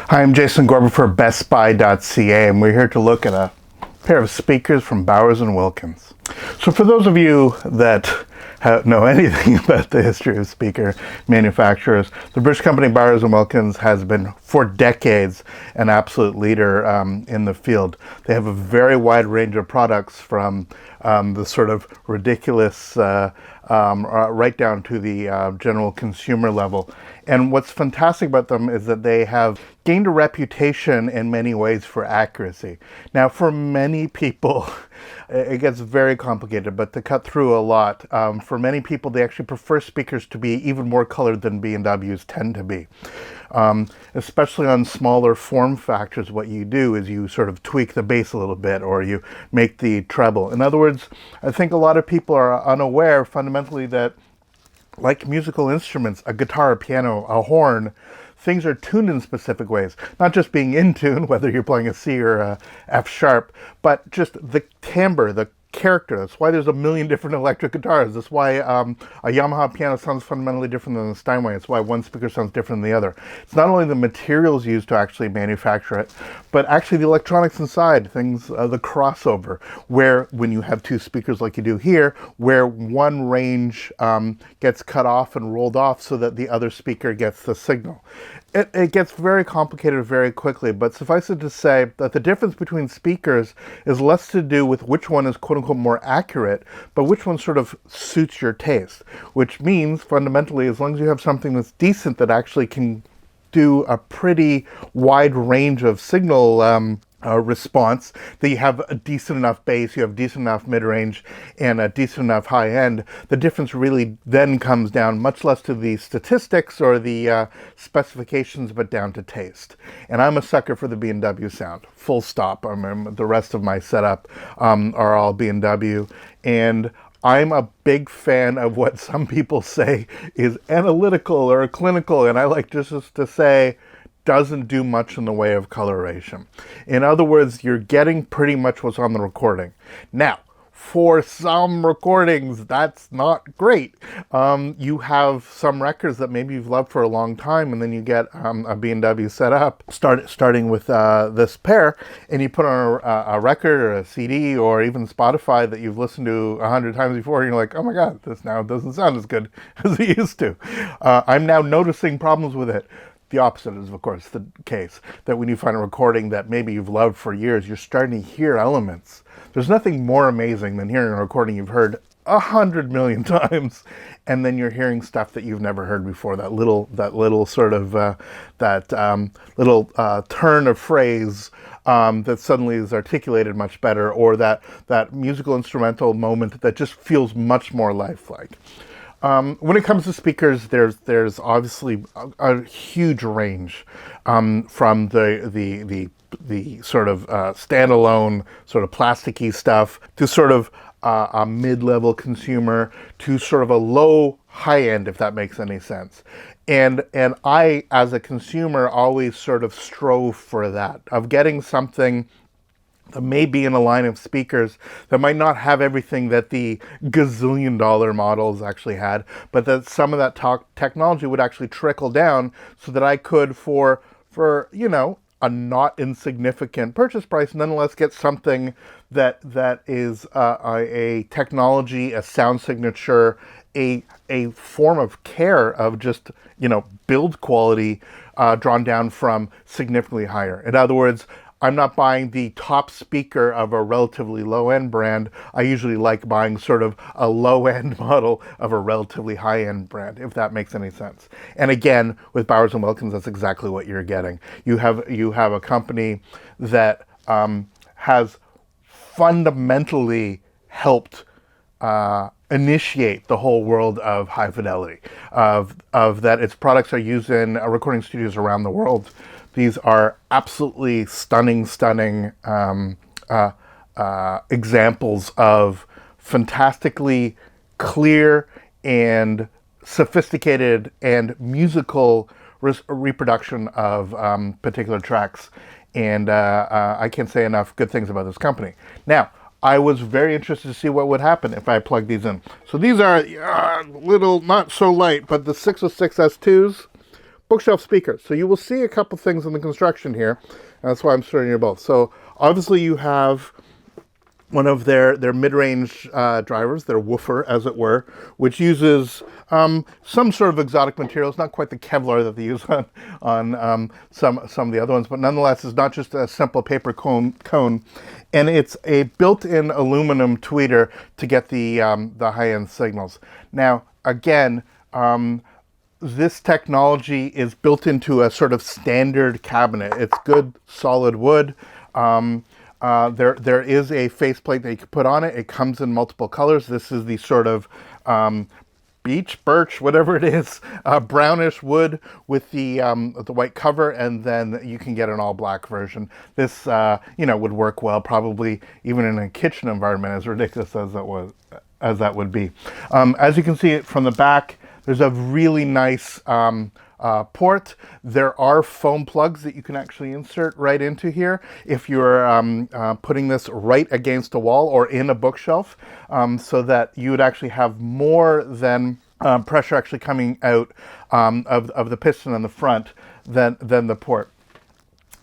Hi, I'm Jason Gorber for BestBuy.ca, and we're here to look at a pair of speakers from Bowers Wilkins. So for those of you that know anything about the history of speaker manufacturers, the British company Bowers Wilkins has been for decades an absolute leader in the field. They have a very wide range of products, from the sort of ridiculous right down to the general consumer level. And what's fantastic about them is that they have gained a reputation in many ways for accuracy. Now, for many people, it gets very complicated, but to cut through a lot, for many people, they actually prefer speakers to be even more colored than B&Ws tend to be. Especially on smaller form factors, what you do is you sort of tweak the bass a little bit, or you make the treble. In other words, I think a lot of people are unaware fundamentally that, like musical instruments, a guitar, a piano, a horn, things are tuned in specific ways. Not just being in tune, whether you're playing a C or a F sharp, but just the timbre, the character. That's why there's a million different electric guitars. That's why a Yamaha piano sounds fundamentally different than a Steinway. It's why one speaker sounds different than the other. It's not only the materials used to actually manufacture it, but actually the electronics inside, things, the crossover, where when you have two speakers like you do here, where one range gets cut off and rolled off so that the other speaker gets the signal. It gets very complicated very quickly, but suffice it to say that the difference between speakers is less to do with which one is quote-unquote more accurate, but which one sort of suits your taste, which means fundamentally, as long as you have something that's decent that actually can do a pretty wide range of signal response, that you have a decent enough bass, you have decent enough mid-range, and a decent enough high-end, the difference really then comes down much less to the statistics or the specifications, but down to taste. And I'm a sucker for the B&W sound, full stop. I mean, the rest of my setup are all B&W, and I'm a big fan of what some people say is analytical or clinical, and I like just to say doesn't do much in the way of coloration. In other words, you're getting pretty much what's on the recording. Now, for some recordings, that's not great. You have some records that maybe you've loved for a long time, and then you get a B&W set up, starting with this pair, and you put on a record or a CD or even Spotify that you've listened to 100 times before, and you're like, oh my God, this now doesn't sound as good as it used to. I'm now noticing problems with it. The opposite is, of course, the case, that when you find a recording that maybe you've loved for years, you're starting to hear elements. There's nothing more amazing than hearing a recording you've heard 100 million times, and then you're hearing stuff that you've never heard before, that little sort of, little turn of phrase that suddenly is articulated much better, or that musical instrumental moment that just feels much more lifelike. When it comes to speakers, there's obviously a huge range from the sort of standalone sort of plasticky stuff to sort of a mid-level consumer to sort of a low high end, if that makes any sense. And I, as a consumer, always sort of strove for that, of getting something that may be in a line of speakers that might not have everything that the gazillion-dollar models actually had, but that some of that technology would actually trickle down so that I could, for you know, a not insignificant purchase price, nonetheless get something that is a technology, a sound signature, a form of care of just, you know, build quality drawn down from significantly higher. In other words, I'm not buying the top speaker of a relatively low-end brand. I usually like buying sort of a low-end model of a relatively high-end brand, if that makes any sense. And again, with Bowers Wilkins, that's exactly what you're getting. You have a company that has fundamentally helped initiate the whole world of high fidelity, of that its products are used in recording studios around the world. These are absolutely stunning examples of fantastically clear and sophisticated and musical reproduction of particular tracks. And I can't say enough good things about this company. Now, I was very interested to see what would happen if I plugged these in. So these are little, not so light, but the 606 S2s, bookshelf speakers. So you will see a couple things in the construction here. And that's why I'm showing you both. So obviously you have one of their mid-range drivers, their woofer, as it were, which uses some sort of exotic materials, not quite the Kevlar that they use on some of the other ones, but nonetheless, it's not just a simple paper cone, and it's a built-in aluminum tweeter to get the high-end signals. Now, again, this technology is built into a sort of standard cabinet. It's good, solid wood. There is a faceplate that you can put on it. It comes in multiple colors. This is the sort of beech, birch, whatever it is, brownish wood with the white cover, and then you can get an all black version. This would work well, probably even in a kitchen environment, as ridiculous as that would be. As you can see it from the back, there's a really nice port. There are foam plugs that you can actually insert right into here if you're putting this right against a wall or in a bookshelf, so that you would actually have more than pressure actually coming out of the piston on the front than the port.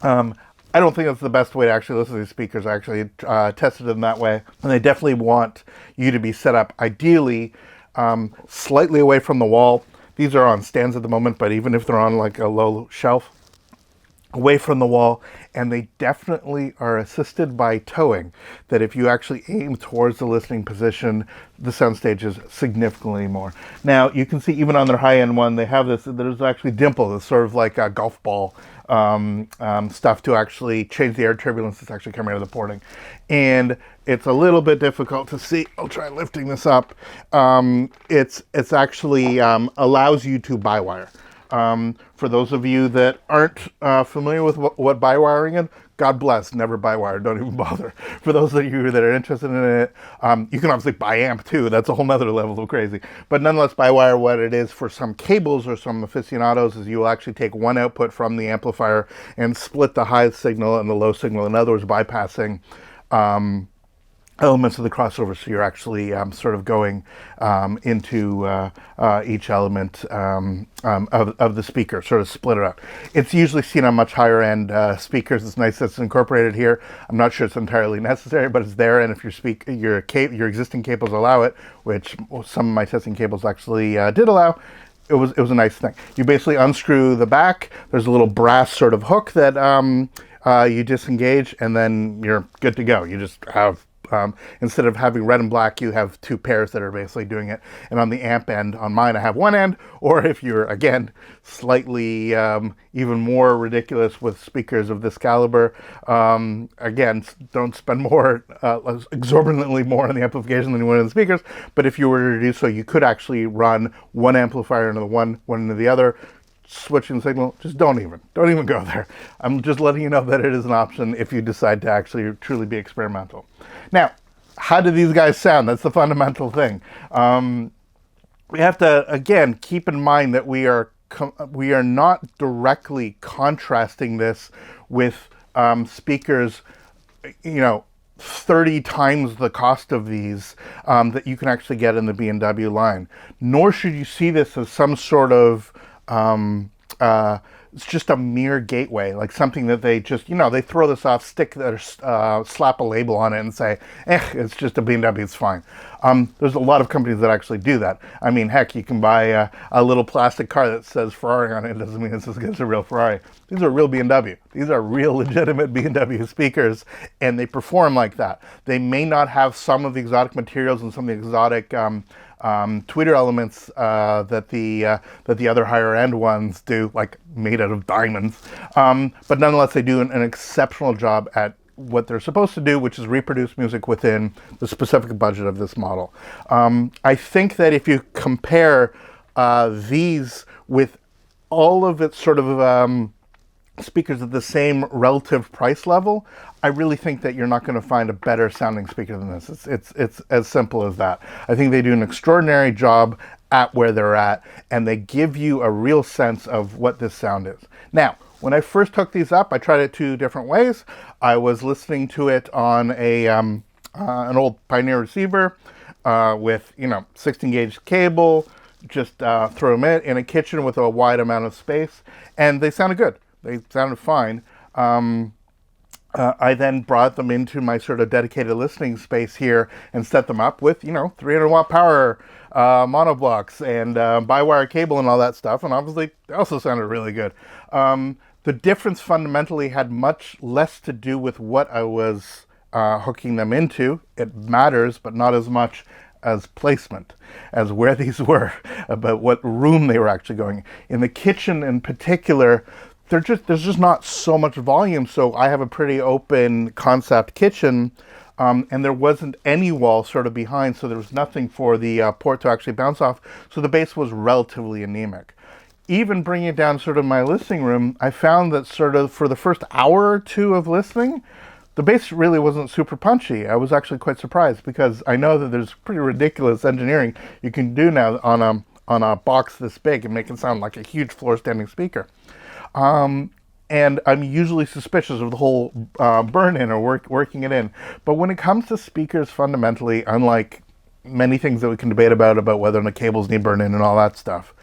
I don't think that's the best way to actually listen to these speakers. I actually tested them that way, and they definitely want you to be set up ideally slightly away from the wall. These are on stands at the moment, but even if they're on like a low shelf, away from the wall, and they definitely are assisted by towing, that if you actually aim towards the listening position, the soundstage is significantly more. Now, you can see even on their high-end one, they have this, there's actually dimple, it's sort of like a golf ball stuff to actually change the air turbulence that's actually coming out of the porting. And it's a little bit difficult to see. I'll try lifting this up. It's actually allows you to bi-wire. For those of you that aren't familiar with what bi-wiring is, God bless, never bi-wire, don't even bother. For those of you that are interested in it, you can obviously bi-amp too, that's a whole nother level of crazy. But nonetheless, bi-wire, what it is for some cables or some aficionados is you will actually take one output from the amplifier and split the high signal and the low signal, in other words, bypassing elements of the crossover, so you're actually sort of going into each element of the speaker, sort of split it up. It's usually seen on much higher end speakers. It's nice that it's incorporated here. I'm not sure it's entirely necessary, but it's there, and if your existing cables allow it, which some of my testing cables actually did allow, it was a nice thing. You basically unscrew the back. There's a little brass sort of hook that you disengage, and then you're good to go. You just have instead of having red and black, you have two pairs that are basically doing it. And on the amp end, on mine, I have one end, or if you're, again, slightly even more ridiculous with speakers of this caliber, again, don't spend more, exorbitantly more on the amplification than you would on the speakers, but if you were to do so, you could actually run one amplifier into the one into the other, switching signal. Just don't even go there. I'm just letting you know that it is an option if you decide to actually truly be experimental. Now, how do these guys sound? That's the fundamental thing. We have to, again, keep in mind that we are not directly contrasting this with speakers, 30 times the cost of these that you can actually get in the B&W line. Nor should you see this as some sort of it's just a mere gateway, like something that they just, they throw this off, slap a label on it and say, it's just a B&W, it's fine. There's a lot of companies that actually do that. I mean, heck, you can buy a little plastic car that says Ferrari on it. It doesn't mean it's as good as a real Ferrari. These are real B&W. These are real legitimate B&W speakers, and they perform like that. They may not have some of the exotic materials and some of the exotic tweeter elements that the other higher end ones do, like made out of diamonds, but nonetheless they do an exceptional job at what they're supposed to do, which is reproduce music within the specific budget of this model. I think that if you compare these with all of its sort of speakers at the same relative price level, I really think that you're not going to find a better sounding speaker than this. It's as simple as that. I think they do an extraordinary job at where they're at, and they give you a real sense of what this sound is. Now, when I first hooked these up, I tried it two different ways. I was listening to it on an old Pioneer receiver with 16 gauge cable, just threw them in a kitchen with a wide amount of space, and they sounded good. They sounded fine. I then brought them into my sort of dedicated listening space here and set them up with, 300 watt power monoblocks and by-wire cable and all that stuff. And obviously, they also sounded really good. The difference fundamentally had much less to do with what I was hooking them into. It matters, but not as much as placement, as where these were, about what room they were actually going. In the kitchen in particular, there's just not so much volume, so I have a pretty open concept kitchen, and there wasn't any wall sort of behind, so there was nothing for the port to actually bounce off, so the bass was relatively anemic. Even bringing it down sort of my listening room, I found that sort of for the first hour or two of listening, the bass really wasn't super punchy. I was actually quite surprised, because I know that there's pretty ridiculous engineering you can do now on a box this big and make it sound like a huge floor standing speaker. And I'm usually suspicious of the whole burn-in or working it in. But when it comes to speakers, fundamentally, unlike many things that we can debate about whether the cables need burn-in and all that stuff,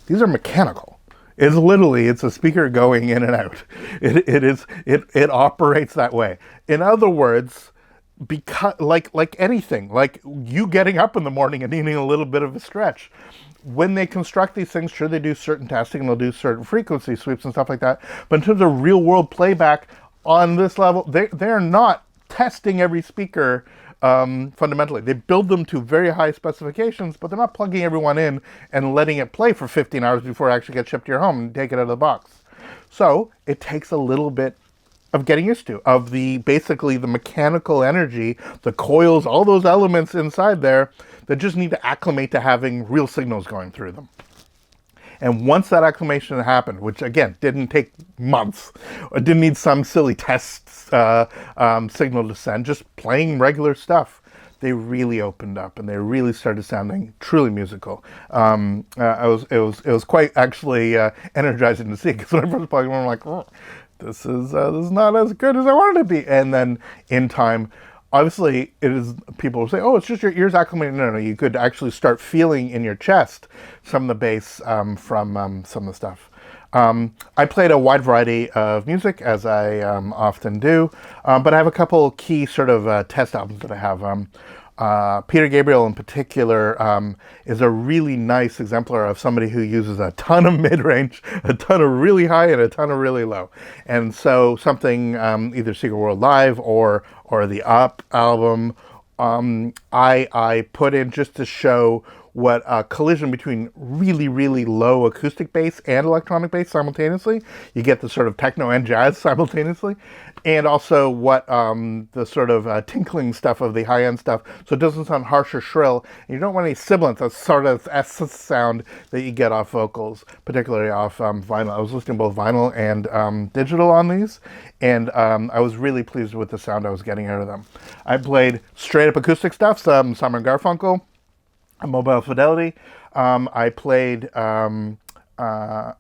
these are mechanical. It's a speaker going in and out. It operates that way. In other words, because like anything, like you getting up in the morning and needing a little bit of a stretch, when they construct these things, sure, they do certain testing and they'll do certain frequency sweeps and stuff like that. But in terms of real world playback on this level, they're not testing every speaker fundamentally. They build them to very high specifications, but they're not plugging everyone in and letting it play for 15 hours before it actually gets shipped to your home and take it out of the box. So it takes a little bit of getting used to, of basically the mechanical energy, the coils, all those elements inside there that just need to acclimate to having real signals going through them. And once that acclimation happened, which again didn't take months, or didn't need some silly test signal to send, just playing regular stuff, they really opened up and they really started sounding truly musical. It was quite actually energizing to see, because when I first plugged them, I'm like, oh, this is not as good as I wanted it to be. And then in time, obviously, it is. People will say, "Oh, it's just your ears acclimating." No, you could actually start feeling in your chest some of the bass from some of the stuff. I played a wide variety of music, as I often do, but I have a couple key sort of test albums that I have. Peter Gabriel in particular is a really nice exemplar of somebody who uses a ton of mid-range, a ton of really high, and a ton of really low. And so something either Secret World Live or the Up album, I put in just to show what a collision between really, really low acoustic bass and electronic bass simultaneously. You get the sort of techno and jazz simultaneously. And also what the sort of tinkling stuff of the high-end stuff, so it doesn't sound harsh or shrill. And you don't want any sibilance, that sort of sound that you get off vocals, particularly off vinyl. I was listening to both vinyl and digital on these, and I was really pleased with the sound I was getting out of them. I played straight-up acoustic stuff, some Simon & Garfunkel, Mobile Fidelity. I played some Harry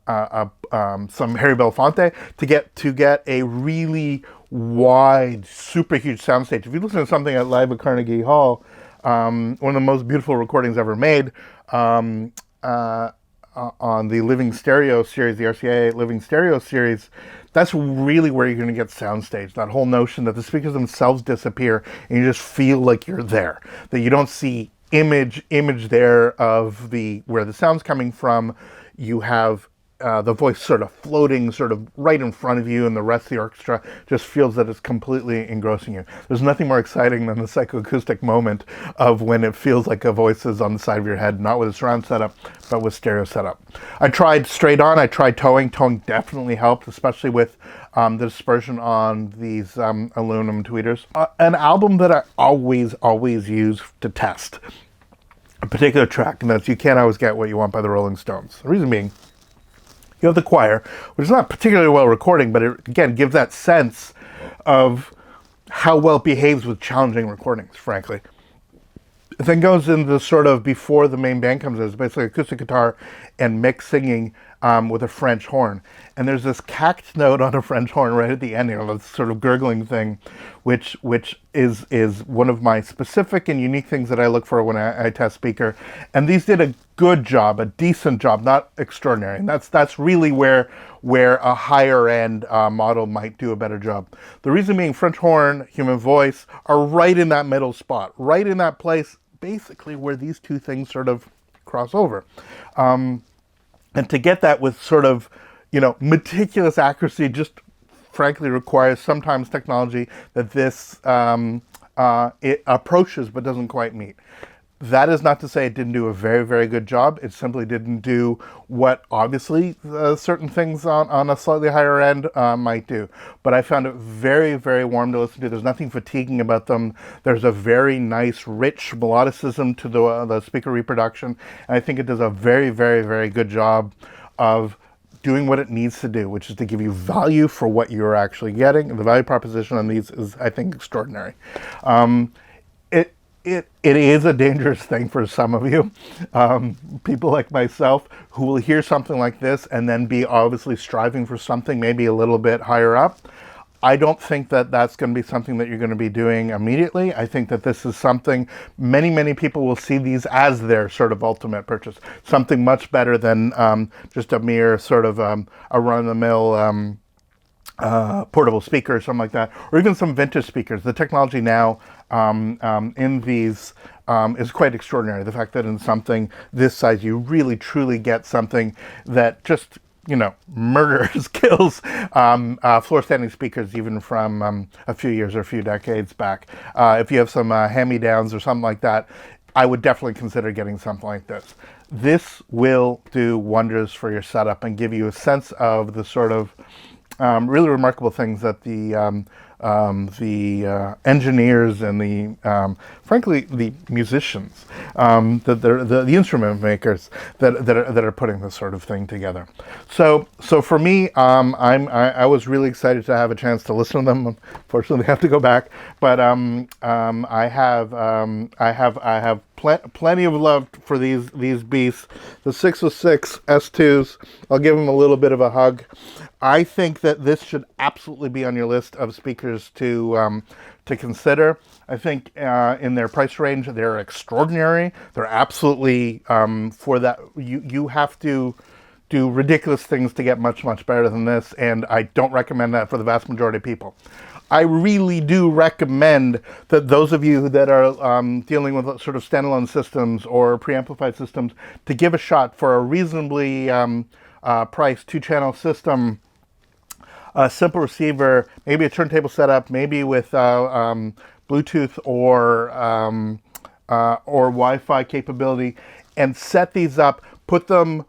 Belafonte to get a really wide, super huge soundstage. If you listen to something at live at Carnegie Hall, one of the most beautiful recordings ever made on the Living Stereo series, the RCA Living Stereo series, that's really where you're going to get soundstage. That whole notion that the speakers themselves disappear and you just feel like you're there, that you don't see image there of where the sound's coming from. You have the voice sort of floating sort of right in front of you, and the rest of the orchestra just feels that it's completely engrossing you. There's nothing more exciting than the psychoacoustic moment of when it feels like a voice is on the side of your head, not with a surround setup, but with stereo setup. I tried straight on, I tried towing. Towing definitely helped, especially with the dispersion on these aluminum tweeters. An album that I always use to test a particular track, and that's You Can't Always Get What You Want by the Rolling Stones. The reason being, you have the choir, which is not particularly well recording, but it, again, gives that sense of how well it behaves with challenging recordings, frankly. It then goes into sort of before the main band comes in, it's basically acoustic guitar and mixed singing with a French horn. And there's this cacked note on a French horn right at the end here, this sort of gurgling thing, which is one of my specific and unique things that I look for when I test speaker. And these did a good job, a decent job, not extraordinary. And that's really where a higher end model might do a better job. The reason being, French horn, human voice are right in that middle spot, right in that place, basically where these two things sort of cross over. And to get that with sort of, meticulous accuracy just frankly requires sometimes technology that this it approaches but doesn't quite meet. That is not to say it didn't do a very, very good job. It simply didn't do what obviously certain things on a slightly higher end might do. But I found it very, very warm to listen to. There's nothing fatiguing about them. There's a very nice, rich melodicism to the speaker reproduction. And I think it does a very, very, very good job of doing what it needs to do, which is to give you value for what you're actually getting. And the value proposition on these is, I think, extraordinary. It is a dangerous thing for some of you, people like myself, who will hear something like this and then be obviously striving for something maybe a little bit higher up. I don't think that that's going to be something that you're going to be doing immediately. I think that this is something many, many people will see these as their sort of ultimate purchase, something much better than just a mere sort of a run-of-the-mill portable speaker or something like that, or even some vintage speakers. The technology now in these is quite extraordinary. The fact that in something this size you really truly get something that just murders, kills floor standing speakers even from a few years or a few decades back. If you have some hand-me-downs or something like that, I would definitely consider getting something like this. This will do wonders for your setup and give you a sense of the sort of really remarkable things that the engineers and frankly the musicians, the instrument makers that are putting this sort of thing together. So for me, I was really excited to have a chance to listen to them. Unfortunately, I have to go back, but I have plenty of love for these beasts. The 606 S2s, I'll give them a little bit of a hug. I think that this should absolutely be on your list of speakers to consider. I think in their price range, they're extraordinary. They're absolutely, for that, you have to do ridiculous things to get much, much better than this, and I don't recommend that for the vast majority of people. I really do recommend that those of you that are dealing with sort of standalone systems or preamplified systems to give a shot for a reasonably priced 2-channel system, a simple receiver, maybe a turntable setup, maybe with Bluetooth or Wi-Fi capability, and set these up, put them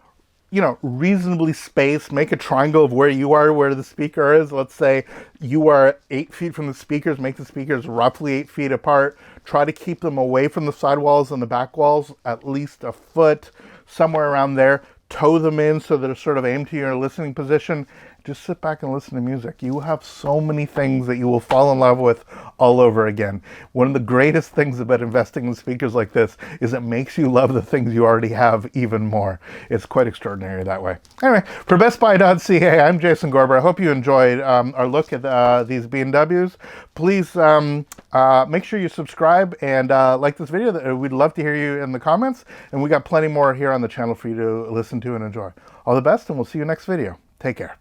reasonably spaced, make a triangle of where you are, where the speaker is. Let's say you are 8 feet from the speakers, make the speakers roughly 8 feet apart. Try to keep them away from the side walls and the back walls, at least a foot, somewhere around there. Toe them in so they're sort of aimed to your listening position. Just sit back and listen to music. You have so many things that you will fall in love with all over again. One of the greatest things about investing in speakers like this is it makes you love the things you already have even more. It's quite extraordinary that way. Anyway, for BestBuy.ca, I'm Jason Gorber. I hope you enjoyed our look at these B&Ws. Please make sure you subscribe and like this video. We'd love to hear you in the comments. And we got plenty more here on the channel for you to listen to and enjoy. All the best, and we'll see you next video. Take care.